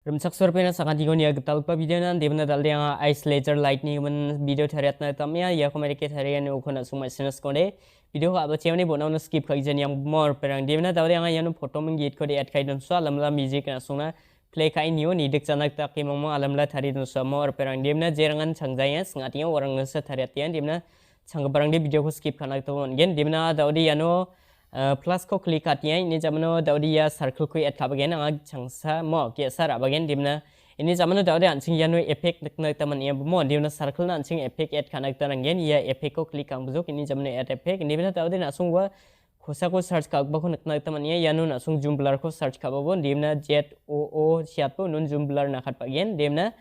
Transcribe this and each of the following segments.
Rumsak surpena sangat digon ya getal pa video nan devna dal yang ice laser light ni men video thariat na tamya ya ko mereke tharian ni ukona suma sinas konde video ka abache ni bona no skip khai jan yang more perang devna dal yang yanu photo meng git ko de add khai don so alamla music na suna play khai ni ni dik chanak ta ki mong alamla thari don so more perang devna jerangan changjaya sngati orang nasa thariat yan devna chang barang de video ko skip kana to gen devna daudi yano plus ko klik atnya ini zamano daudi ya circle ko add kabagen ang changsa mo ke sar abagen dimna ini zamano daudi anching yano effect nak taman ya mo dimna circle na anching effect add kana tarangen ya effect ko klik ang buzuk ini zamano add effect ini bina daudi na sungwa khosa ko search ka ba ko nak taman ya yano na sung zoom blur ko search ka ba bon dimna ZOO siapo nun zoom blur na khat pagen dimna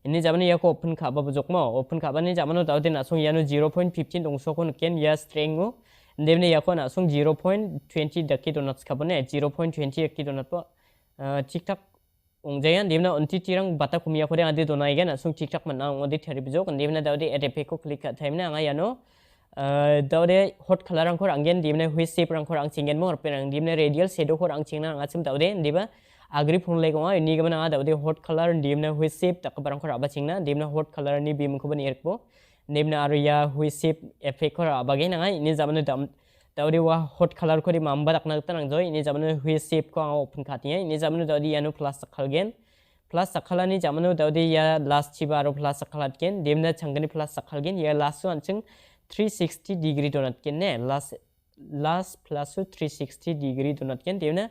ini zamano ya ko open ka ba buzuk mo open ka ba ni zamano daudi na sung yano 0.15 dongso ko ken ya string go devne yakon asung 0.20 daki donuts kabone 0.20 daki donut po tiktak ungjayan devna unti tirang bata kumia kore ade donai gen asung tiktak mana ngodi thari bijok devna daude edp ko click ka thaimna anga yano daude hot color ang kor anggen devna hui shape rang kor ang chingen mo perang devna radial shadow kor ang chingna anga chim daude deba agri phung lego nga ni gamana anga daude hot color devna hui shape tak barang kor aba chingna devna hot color ni bim ko ban erko devna aria hui shape effect kor abage na ini zamanu daudi wa hot color ko di mamba dak nak tanang joy ini zamanu hui shape ko open khatiya ini zamanu daudi yanu plus sakhalgen plus sakhalani zamanu daudi ya last chibaro plus sakhalatken devna changani plus sakhalgen ya last one chung 360 degree donat ken ne last plus 360 degree donat ken devna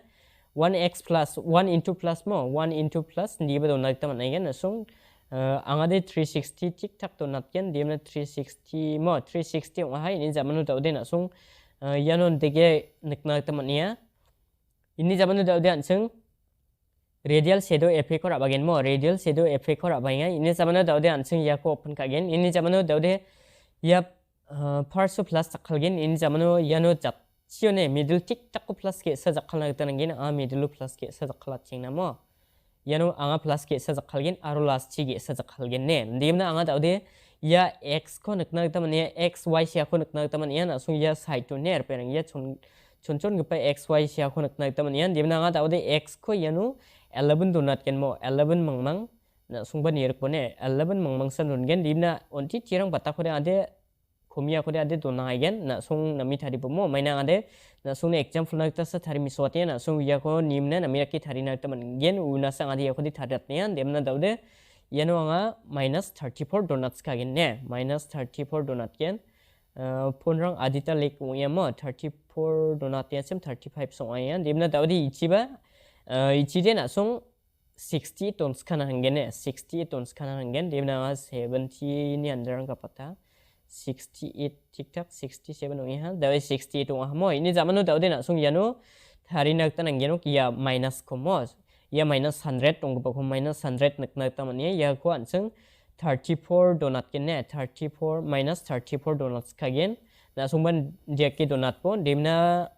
1x plus 1 into plus mo 1 into plus niba donat taman igen sung angade 360 tiktak to natken demna 360 mo 360 hai ini zamanu daude na sung yanon dege nikna tamania ini zamanu daude ansung radial shadow effect ko abagen mo radial shadow effect ko abanga ini zamanu daude ansung ya ko open kagen ini zamanu daude ya first plus sakhalgen ini zamanu yano jat sione middle tiktak ko plus ke sa jakhalna tanangin a middle plus ke sa jakhalat chingna mo yano anga plus ke sa jakhalgen aro last chi ge sa jakhalgen ne dimna anga daude ya x ko nakna taman ya x y sia ko nakna taman ya na sung ya side to ner perang ya chon gpa x y sia ko nakna taman ya dimna anga daude x ko yano 11 donat ken mo 11 mangmang na sung ban yer ko ne 11 mangmang san gen dimna onti tirang bata ko ade komia ko ade dona gen na sung nami thari mo maina ade na sung example na ta sa thari miswati na sung ya ko nimna nami ki thari na taman gen una sang ade ko di tharat ne demna daude yano anga minus 34 donuts ka gen ne minus 34 donut gen ponrang adita lek ya mo 34 donut ya sem 35 song ayan demna daude ichiba ichide na sung 60 tons kana hangen ne 60 tons kana hangen demna 70 ni andarang kapata 68 tiktak 67 ong dawe 68 ong mo ini zamanu daude na sung yano thari nak tanang yano ya minus ko mo ya minus 100 ong ko minus 100 nak taman ya ko ansung 34 donut ken ne 34 minus 34 donuts kagen na sung ban dia ke donut po demna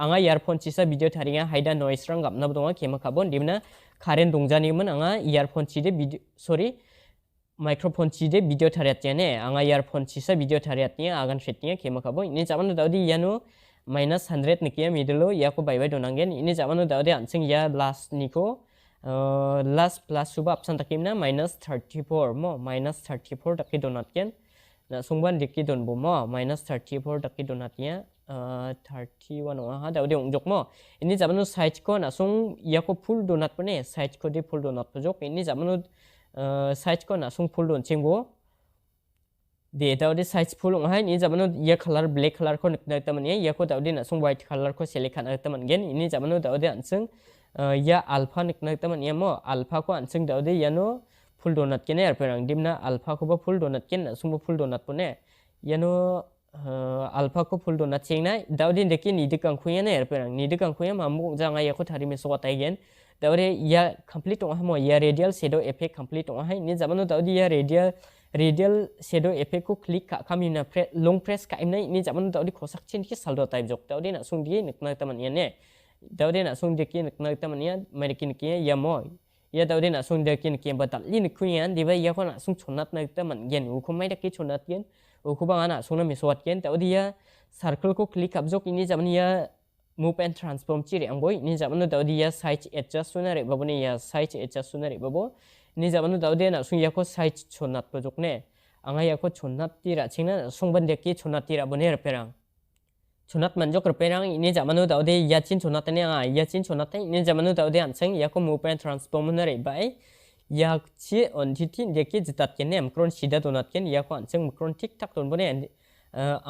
anga earphone chisa video tharinga haida noise rang gapna bodonga kema kabon demna current dongjani man anga earphone chi de video sorry microphone chi de video thariatya ne anga earphone chi sa video thariatnya agan setnya kema kabo ini zamanu daudi yano minus 100 nikia middle ya ko bye bye donangen ini zamanu daudi ansing ya last niko last plus suba option takimna minus 34 mo minus 34 takki donatken na sungban dikki don bo mo minus 34 takki donatnya 31 ha daudi ongjok mo ini zamanu size ko na sung ya ko full donat pone size ko de full donat pojok ini zamanu size ko na sung full don chingbo de daudi size full ong hai ni zamanu ya color black color ko nakna taman ya ko daudi na sung white color ko select kana taman gen ini zamanu daudi ansung ya alpha nakna taman ya mo alpha ko ansung daudi yano full donut ken er perang dimna alpha ko ba full donut ken na sung full donut pone yano alpha ko full donut chingna daudi deki ni dikang khuya ne er perang ni dikang khuya mamu janga ya ko thari me so tai gen daudi ya complete ong mo ya radial shadow effect complete ong hai ni zamanu daudi ya radial shadow effect ko click ka kamina long press ka imna ni zamanu daudi khosak chen ki saldo type jok daudi na sung di nakna taman ya ne daudi na sung de ki nakna taman ya merikin ki ya mo ya daudi na sung de ki ki batal li nikhuyan diba ya ko na sung chonat na taman gen u khomai da ki chonat gen u khobanga na sung na miswat gen daudi ya circle ko click abjok ini zamanu ya move and transform ciri ang boy ini zaman tahu dia size adjust suna re babo ne ya size adjust suna re babo ini zaman tahu dia nak sung ya ko size chonat pojok ne anga ya ko chonat tira chingna sung ban deki chonat tira bone re perang chonat manjok re perang ini zaman tahu dia ya chin chonat ne anga ya chin chonat ini zaman tahu dia anseng ya ko move and transform ne re bai ya chi on titin deki jitat ken ne mikron sida donat ken ya ko anseng mikron tik tak don bone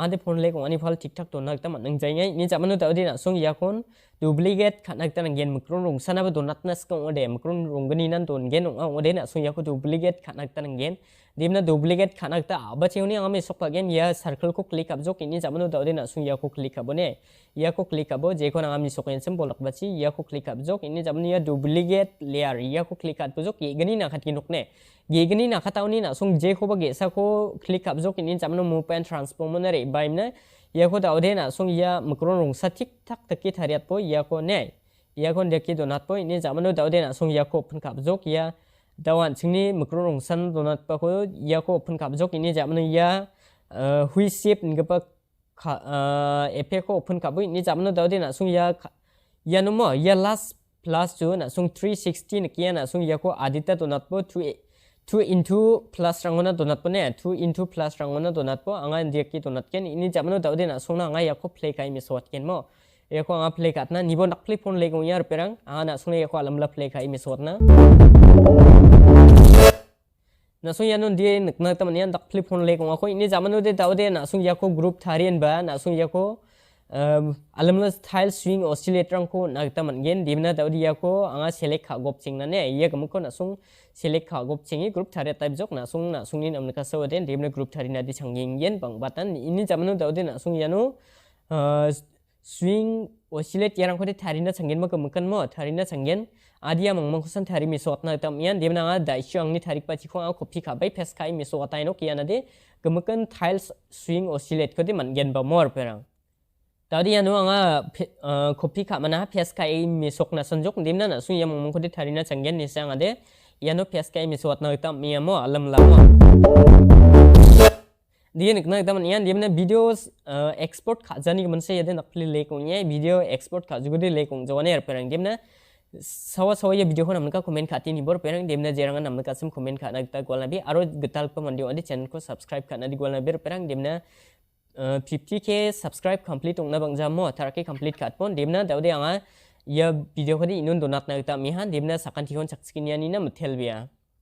ade phone le ko ani phal tik tak don nak tam nang jai ngai ni zaman tahu dia nak sung ya kon duplicate khanak tan gen mikron rung sana ba donat nas ko ode mikron rung gani nan don gen ode na sung ya ko duplicate khanak tan gen dimna duplicate khanak ta aba cheuni ame sok gen ya circle ko click up jok ini zaman tahu dia nak sung ya ko click up bone ya ko click up je ko na ami sok en sem bolak bachi ya ko click up jok ini zaman ya duplicate layer ya ko click up jok ye gani na khat kinok ne ye gani na khatau ni na sung je ko ba ge sa ko click up jok ini zaman move and transform ne re baim na ya ko tahu dia nak sung ya mikron rung sa tik tak taki thariat po ya ko ne ya kon deki donat po ini zaman tahu dia nak sung ya ko open kap jok ya dawan singni mikron rung san donat pa ko ya ko open kap jok ini zaman ya hui shape ngapa epe ko open kap ini zaman tahu dia nak sung ya ya nomo ya last plus tu nak sung 360 kia nak sung ya ko adita donat po 2 into plus rangona donat po ne 2 into plus rangona donat po anga deki donat ken ini zaman tahu dia nak sung na anga ya ko play kai miswat ken mo ya ko anga play kat na nibo nak play phone le ko yar perang anga nak sung ya ko alam la play kai miswat na sung ya non dia nak tam nian dak play phone le ko ko ini zaman de tahu dia nak sung ya ko group tharian ba nak sung ya ko alam la style swing oscillator ko nak tam gen dimna tahu dia ko anga select kha gop ching na ne ya kam ko nak sung select kha gop chingi group thare type jok na sung ni nam ka so den dimna group thari na di changing yen bang batan ini zaman tahu dia nak sung ya no swing oscillate yarang ko de thari na changen ma kam kan mo thari na changen adia mang mang kusan thari mi sot na tam yan dimna nga dai syang ni thari pa chi ko a copy kha bai pes kai mi so atai no kiana de gamakan tiles swing oscillate ko de man gen ba mor perang tadi anu anga copy kha mana pes kai mi sok na sanjok dimna na sung ya mang mang ko de thari na changen ni sang ade yano pes kai mi sot na tam mi mo alam la mo dia nak tam yan dimna videos export kha jani man se yade nakli le ko nya video export kha jugo de le ko jawane er perang dimna sawa ya video ko namka comment khati ni bor perang demna jeranga namka sim comment khana ta golna bi aro getal pa mandi odi channel ko subscribe khana di golna ber perang demna 50k subscribe complete ongna bangja mo tarake complete khat pon demna daude anga ya video ko di inun donat na ta mi han demna sakan thihon chakskinia ni na mthel bia